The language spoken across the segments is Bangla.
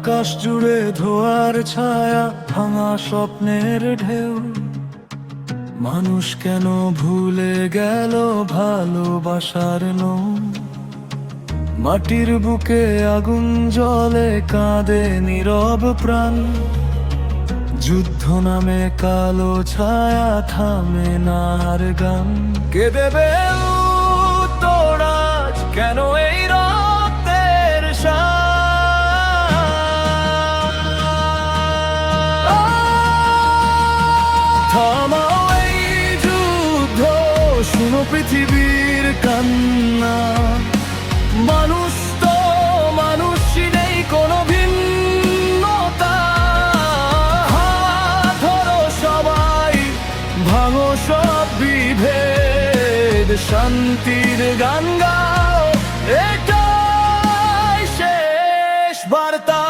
আকাশ জুড়ে ধোয়ার ছায়া, ভাঙা স্বপ্নের ঢেউ। মানুষ কেন ভুলে গেল ভালোবাসার নৌ? মাটির বুকে আগুন জ্বলে, কাঁদে নীরব প্রাণ। যুদ্ধ নামে কালো ছায়া, থামে না আর গান। কে দেবে উত্তর আজ, কেন এই রক্তের সাজ? থামাও এই যুদ্ধ, শুনো পৃথিবীর কান্না। মানুষ তো মানুষই, নেই কোনো ভিন্নতা। হাত ধরো সবাই, ভাঙো সব বিভেদ, শান্তির গান গাও, এটাই শেষ বার্তা।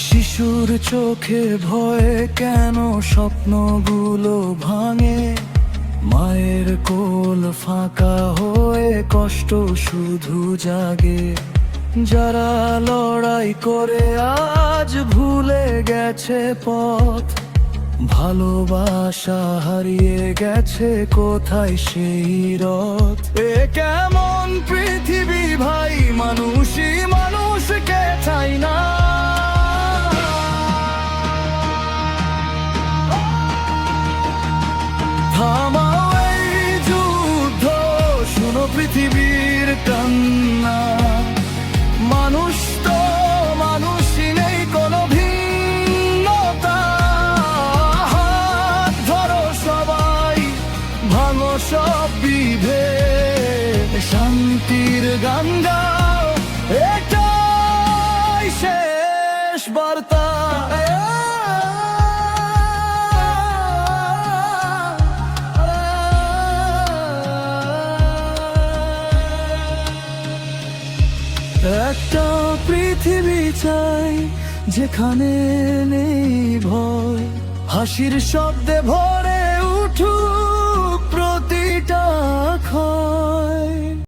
শিশুর চোখে ভয়ে কেন স্বপ্নগুলো ভাঙে? মায়ের কোল ফাঁকা হয়ে কষ্ট শুধু জাগে। যারা লড়াই করে আজ ভুলে গেছে পথ, ভালোবাসা হারিয়ে গেছে কোথায় সেই রথ? এ কেমন পৃথিবী ভাই, মানুষই মানুষকে চাই না। থামাও এই যুদ্ধ, শুনো পৃথিবীর কান্না। মানুষ তো মানুষই, নেই কোনো ভিন্নতা। হাত ধরো সবাই, ভাঙো সব বিভেদ, শান্তির গান গাও, এটাই শেষ বার্তা। একটা পৃথিবী চাই, যেখানে নেই ভয়। হাসির শব্দে ভরে উঠুক প্রতিটা ক্ষয়।